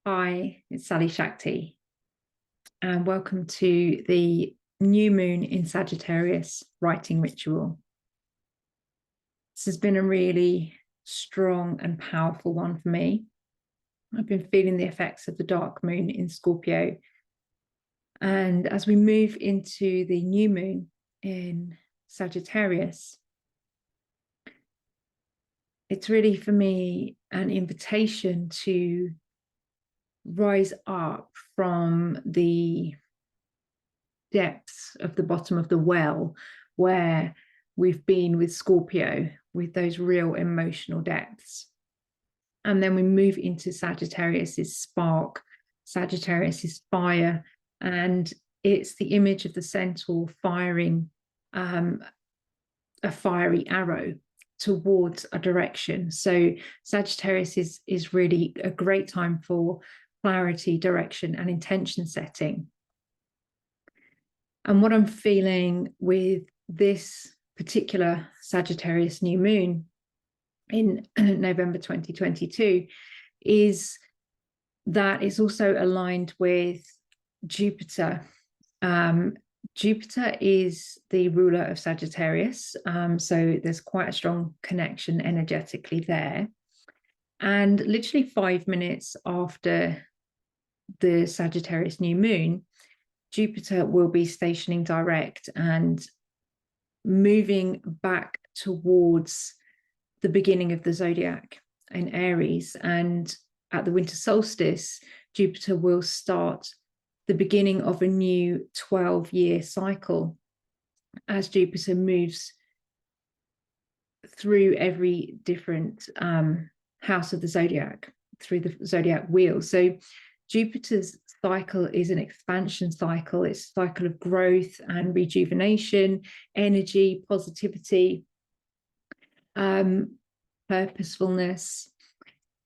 Hi, it's Sally-Shakti, and welcome to the new moon in Sagittarius writing ritual. This has been a really strong and powerful one for me. I've been feeling the effects of the dark moon in Scorpio. And as we move into the new moon in Sagittarius, it's really for me an invitation to rise up from the depths of the bottom of the well where we've been with Scorpio, with those real emotional depths. And then we move into Sagittarius's spark, Sagittarius's fire, and it's the image of the centaur firing a fiery arrow towards a direction. So Sagittarius is really a great time for clarity, direction, and intention setting. And what I'm feeling with this particular Sagittarius new moon in November 2022 is that it's also aligned with Jupiter. Jupiter is the ruler of Sagittarius, so there's quite a strong connection energetically there. And literally 5 minutes after the Sagittarius new moon, Jupiter will be stationing direct and moving back towards the beginning of the zodiac in Aries. And at the winter solstice, Jupiter will start the beginning of a new 12-year cycle as Jupiter moves through every different house of the zodiac, through the zodiac wheel. So Jupiter's cycle is an expansion cycle. It's a cycle of growth and rejuvenation, energy, positivity, purposefulness.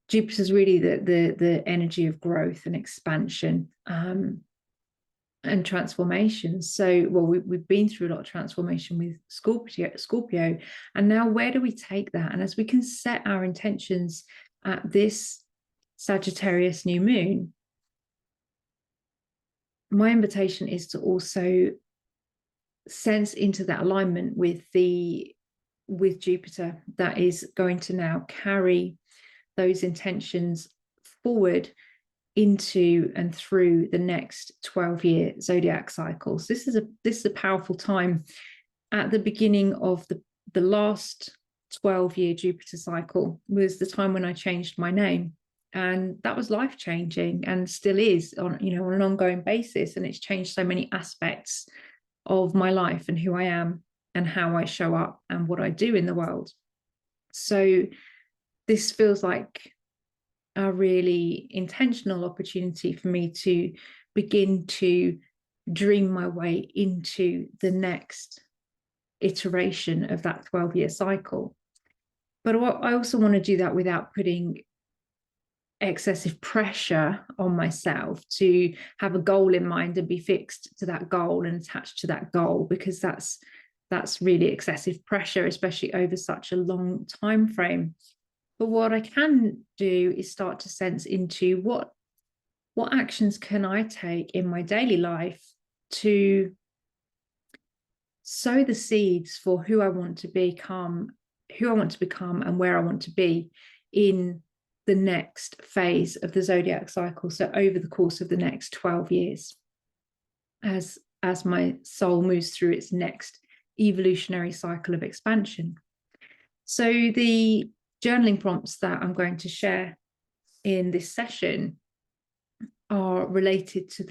Jupiter's really the energy of growth and expansion and transformation. So, well, we've been through a lot of transformation with Scorpio, and now where do we take that? And as we can set our intentions at this Sagittarius new moon, my invitation is to also sense into that alignment with Jupiter that is going to now carry those intentions forward into and through the next 12-year zodiac cycle. So this is a powerful time. At the beginning of the last 12-year Jupiter cycle was the time when I changed my name. And that was life-changing and still is on an ongoing basis. And it's changed so many aspects of my life and who I am and how I show up and what I do in the world. So this feels like a really intentional opportunity for me to begin to dream my way into the next iteration of that 12-year cycle. But I also want to do that without putting excessive pressure on myself to have a goal in mind and be fixed to that goal and attached to that goal, because that's really excessive pressure, especially over such a long time frame. But what I can do is start to sense into what actions can I take in my daily life to sow the seeds for who I want to become, and where I want to be in the next phase of the zodiac cycle. So over the course of the next 12 years, as my soul moves through its next evolutionary cycle of expansion. So the journaling prompts that I'm going to share in this session are related to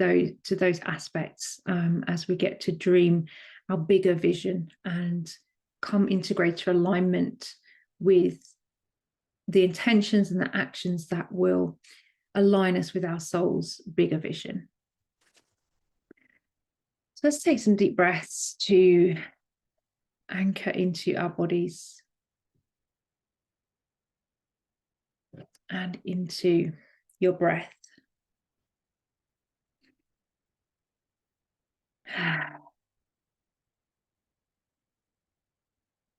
those aspects as we get to dream our bigger vision and come into greater alignment with the intentions and the actions that will align us with our soul's bigger vision. So let's take some deep breaths to anchor into our bodies and into your breath.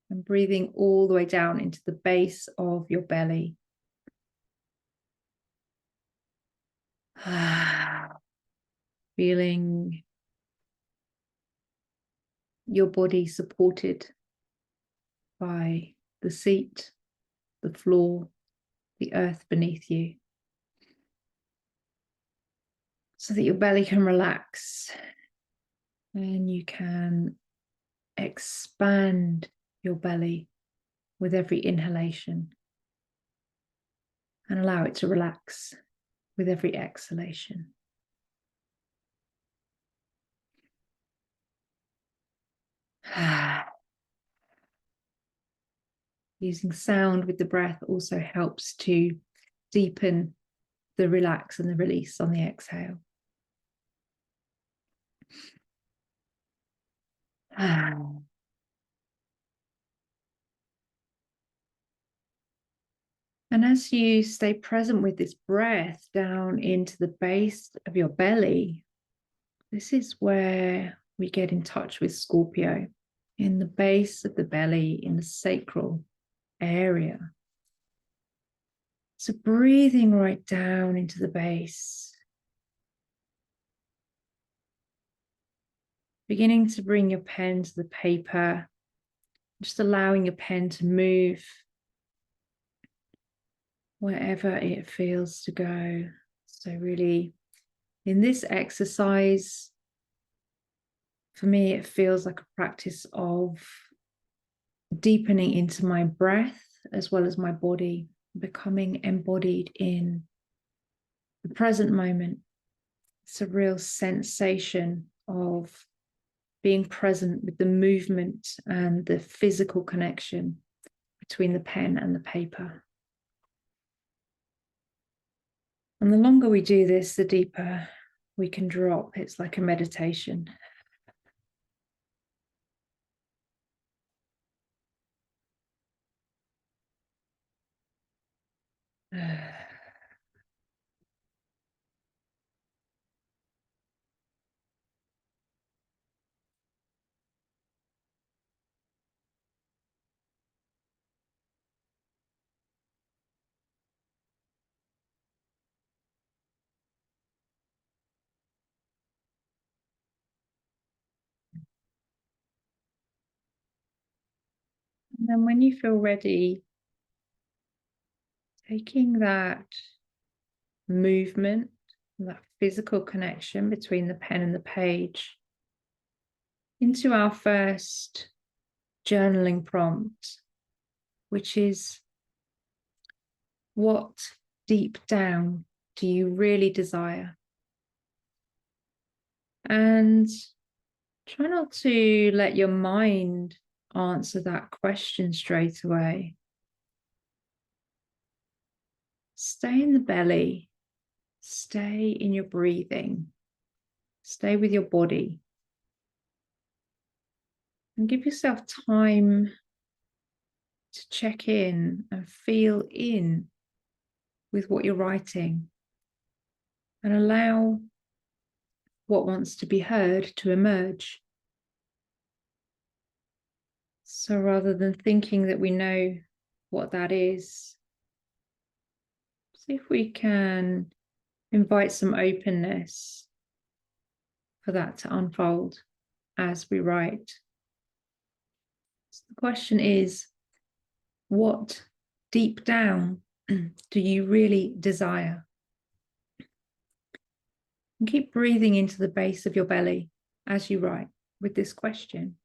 And breathing all the way down into the base of your belly. Feeling your body supported by the seat, the floor, the earth beneath you, so that your belly can relax and you can expand your belly with every inhalation and allow it to relax with every exhalation. Using sound with the breath also helps to deepen the relax and the release on the exhale. And as you stay present with this breath down into the base of your belly, this is where we get in touch with Scorpio, in the base of the belly, in the sacral area. So breathing right down into the base, beginning to bring your pen to the paper, just allowing your pen to move wherever it feels to go. So really, in this exercise, for me, it feels like a practice of deepening into my breath as well as my body, becoming embodied in the present moment. It's a real sensation of being present with the movement and the physical connection between the pen and the paper. And the longer we do this, the deeper we can drop. It's like a meditation. And then when you feel ready, taking that movement, that physical connection between the pen and the page into our first journaling prompt, which is, what deep down do you really desire? And try not to let your mind answer that question straight away. Stay in the belly, stay in your breathing, stay with your body, and give yourself time to check in and feel in with what you're writing, and allow what wants to be heard to emerge. So rather than thinking that we know what that is, see if we can invite some openness for that to unfold as we write. So the question is, what deep down do you really desire? And keep breathing into the base of your belly as you write with this question.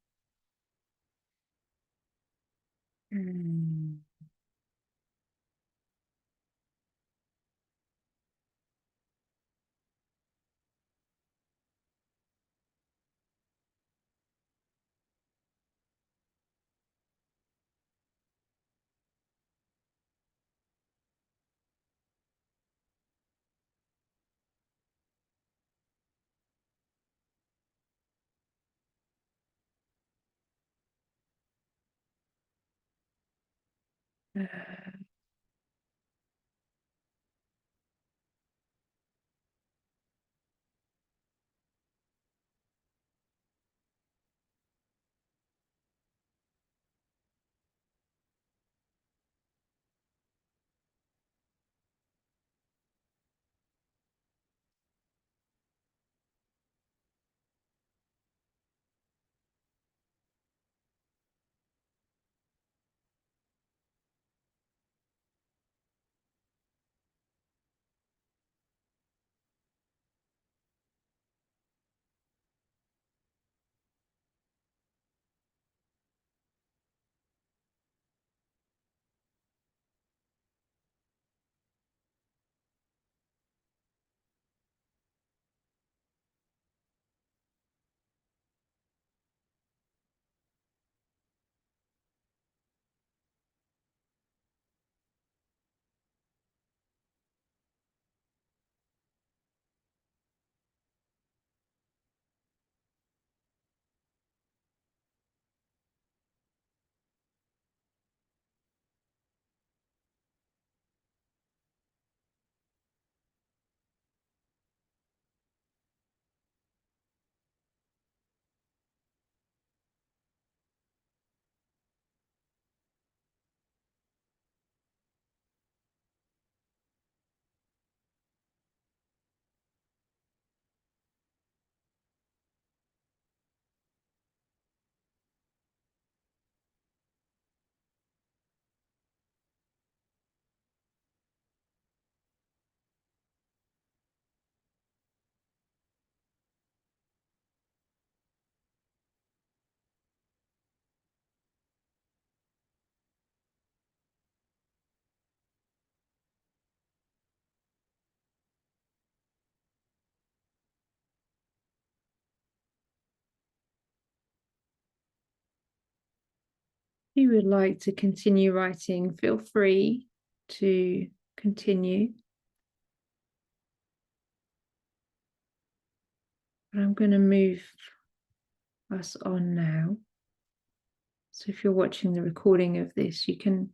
you would like to continue writing, feel free to continue. I'm going to move us on now. So if you're watching the recording of this, you can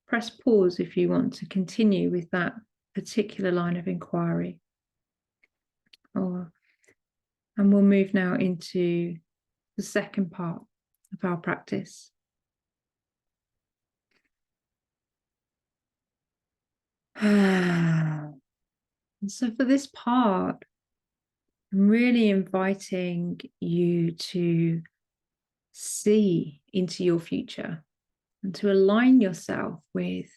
press pause if you want to continue with that particular line of inquiry. And we'll move now into the second part of our practice. And so for this part, I'm really inviting you to see into your future and to align yourself with,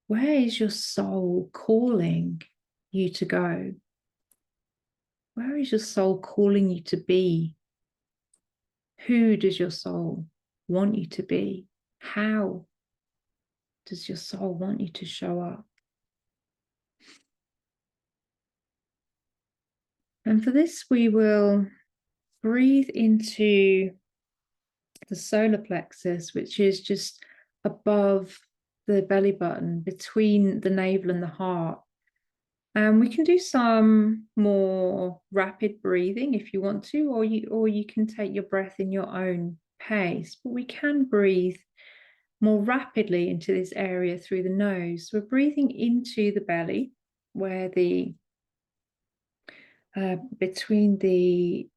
where is your soul calling you to go? Where is your soul calling you to be? Who does your soul want you to be? How does your soul want you to show up? And for this, we will breathe into the solar plexus, which is just above the belly button, between the navel and the heart. And we can do some more rapid breathing if you want to, or you can take your breath in your own pace. But we can breathe more rapidly into this area through the nose. We're breathing into the belly, where the between the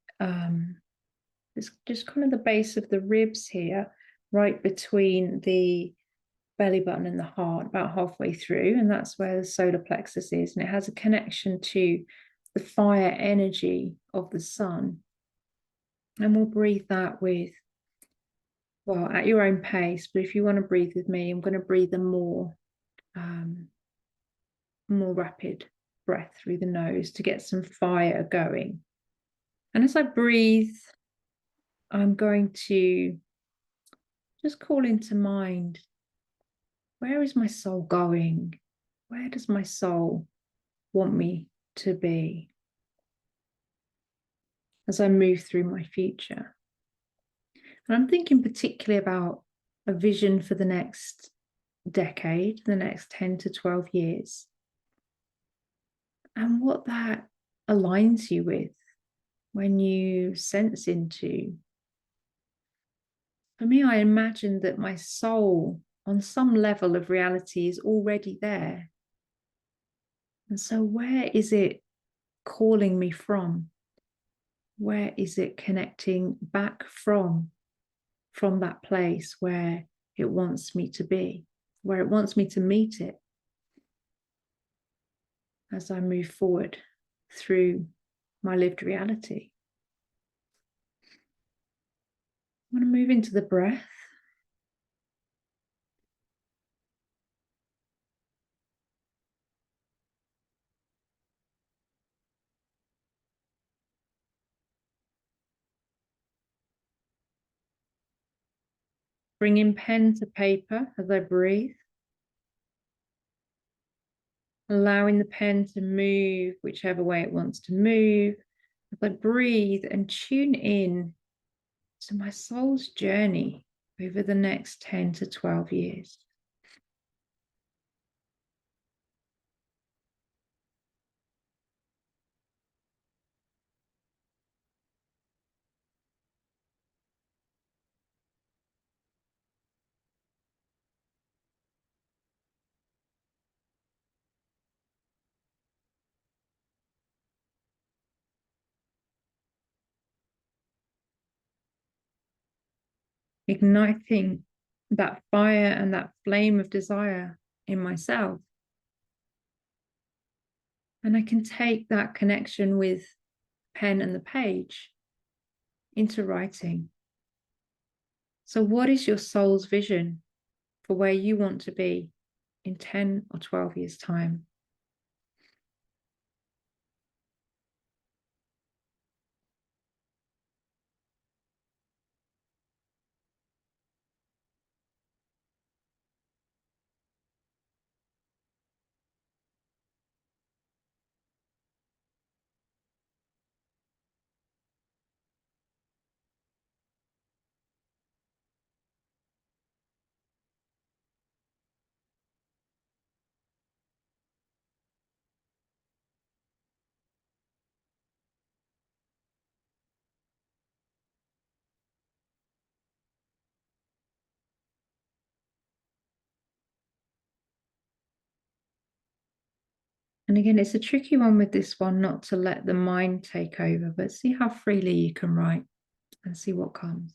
it's just kind of the base of the ribs here, right between the belly button and the heart, about halfway through, and that's where the solar plexus is, and it has a connection to the fire energy of the sun. And we'll breathe that with, well, at your own pace, but if you want to breathe with me, I'm going to breathe a more rapid breath through the nose to get some fire going. And as I breathe, I'm going to just call into mind, where is my soul going? Where does my soul want me to be as I move through my future? And I'm thinking particularly about a vision for the next decade, the next 10 to 12 years, and what that aligns you with when you sense into. For me, I imagine that my soul, on some level of reality, is already there. And so where is it calling me from? Where is it connecting back from that place where it wants me to be, where it wants me to meet it as I move forward through my lived reality? I'm going to move into the breath. Bringing pen to paper as I breathe. Allowing the pen to move whichever way it wants to move as I breathe, and tune in to my soul's journey over the next 10 to 12 years. Igniting that fire and that flame of desire in myself. And I can take that connection with pen and the page into writing. So what is your soul's vision for where you want to be in 10 or 12 years' time? And again, it's a tricky one with this one, not to let the mind take over, but see how freely you can write and see what comes.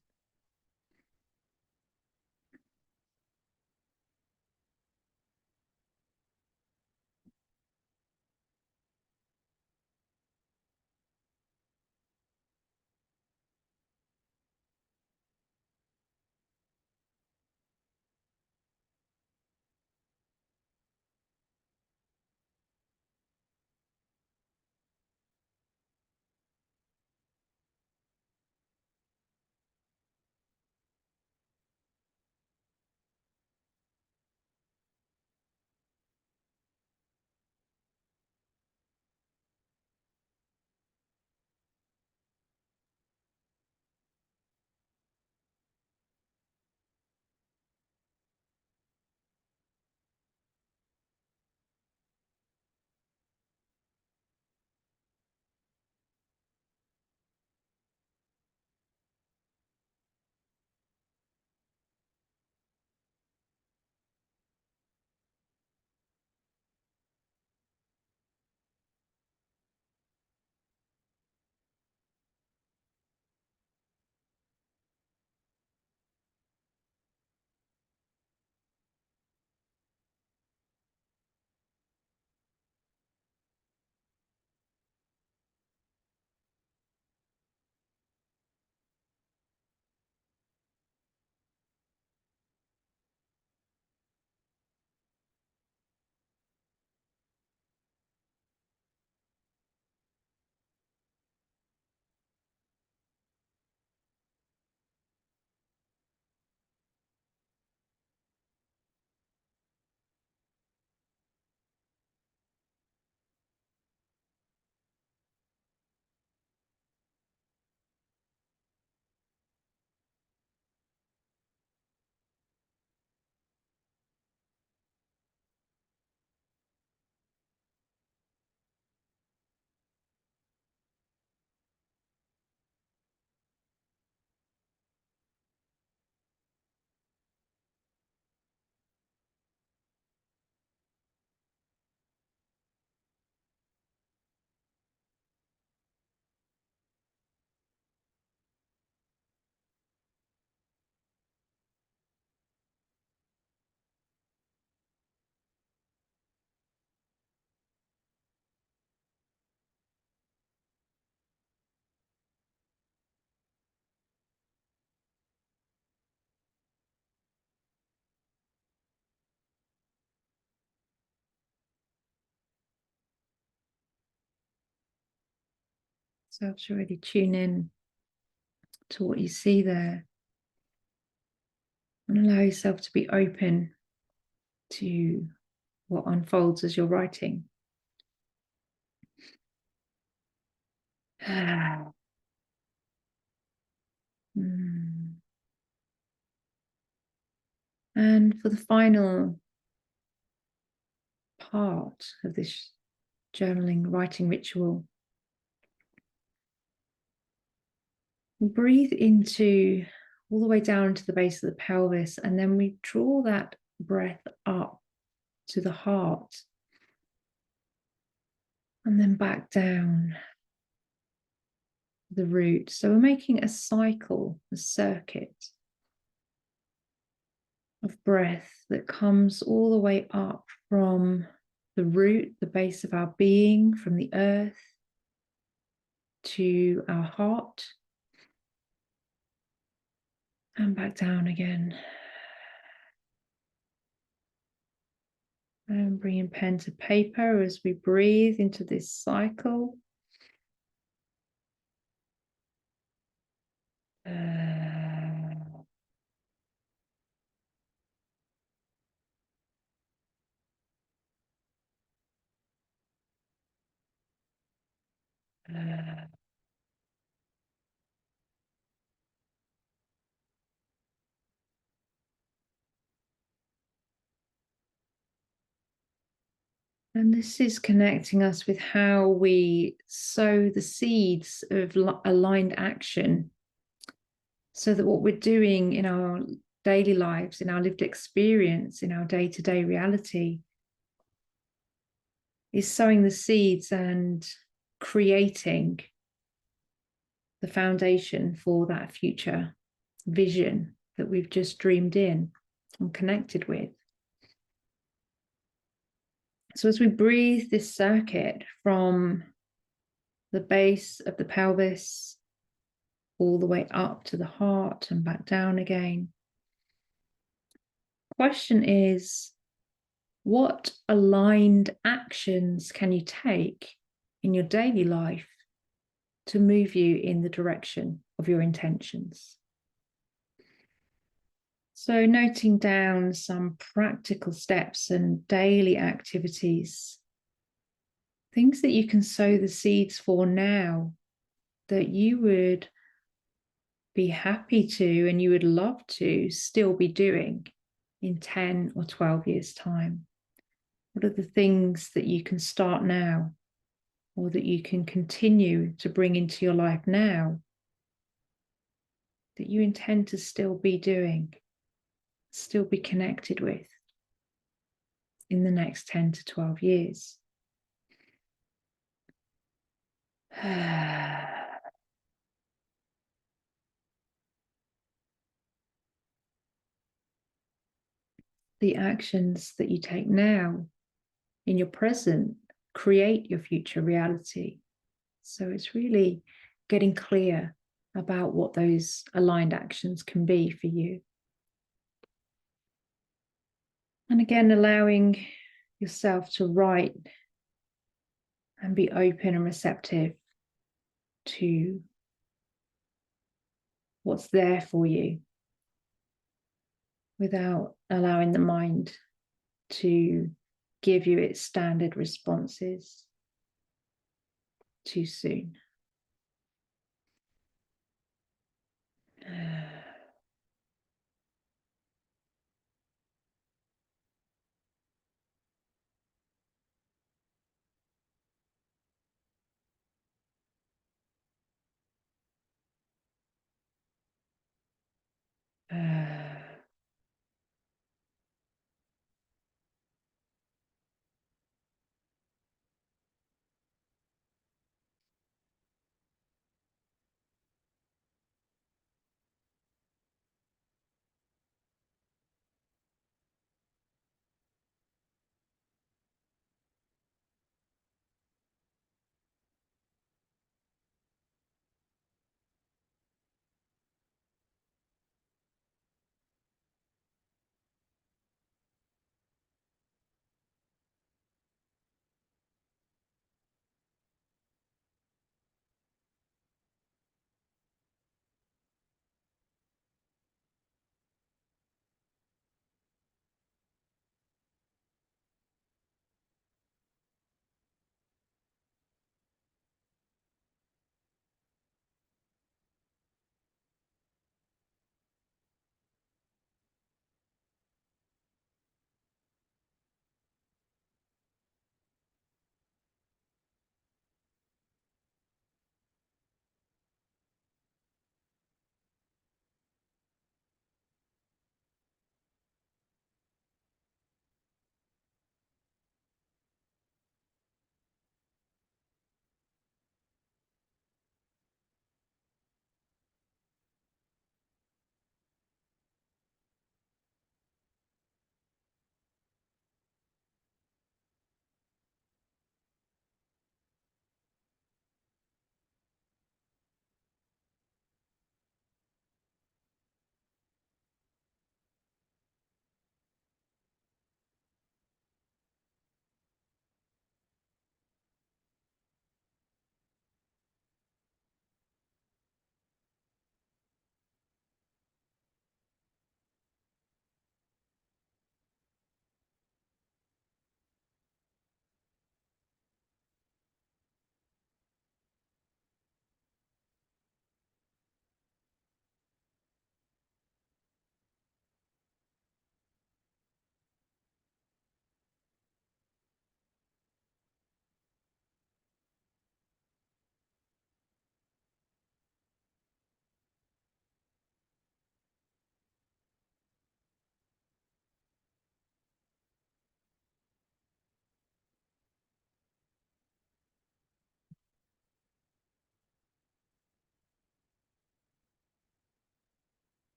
So to really tune in to what you see there and allow yourself to be open to what unfolds as you're writing. And for the final part of this journaling writing ritual, breathe into all the way down to the base of the pelvis, and then we draw that breath up to the heart and then back down the root. So we're making a cycle, a circuit of breath that comes all the way up from the root, the base of our being, from the earth to our heart and back down again. And bringing pen to paper as we breathe into this cycle. And this is connecting us with how we sow the seeds of aligned action, so that what we're doing in our daily lives, in our lived experience, in our day-to-day reality, is sowing the seeds and creating the foundation for that future vision that we've just dreamed in and connected with. So as we breathe this circuit from the base of the pelvis all the way up to the heart and back down again, question is, what aligned actions can you take in your daily life to move you in the direction of your intentions? So noting down some practical steps and daily activities, things that you can sow the seeds for now that you would be happy to and you would love to still be doing in 10 or 12 years' time. What are the things that you can start now or that you can continue to bring into your life now that you intend to still be doing, still be connected with in the next 10 to 12 years? The actions that you take now in your present create your future reality. So it's really getting clear about what those aligned actions can be for you. And again, allowing yourself to write and be open and receptive to what's there for you without allowing the mind to give you its standard responses too soon.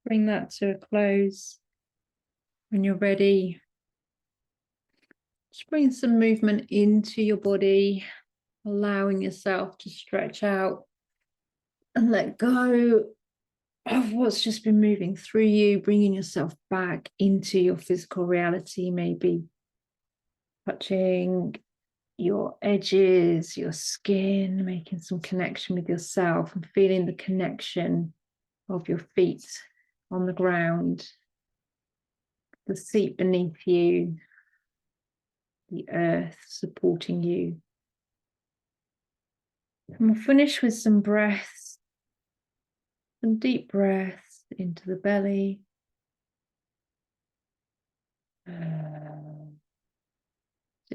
Bring that to a close. When you're ready, just bring some movement into your body, allowing yourself to stretch out and let go of what's just been moving through you, bringing yourself back into your physical reality, maybe touching your edges, your skin, making some connection with yourself and feeling the connection of your feet on the ground, the seat beneath you, the earth supporting you. And we'll finish with some breaths, some deep breaths into the belly. To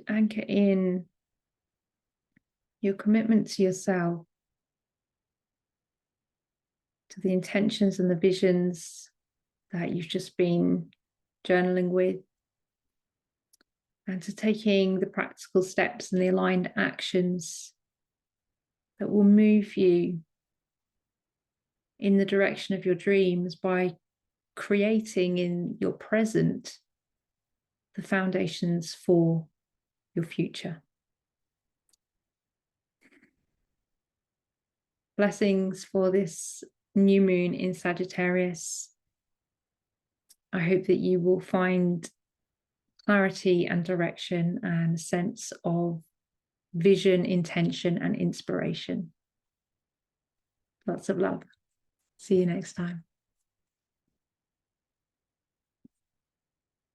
anchor in your commitment to yourself, to the intentions and the visions that you've just been journaling with, and to taking the practical steps and the aligned actions that will move you in the direction of your dreams by creating in your present the foundations for your future. Blessings for this new moon in Sagittarius. I hope that you will find clarity and direction and a sense of vision, intention, and inspiration. Lots of love. See you next time.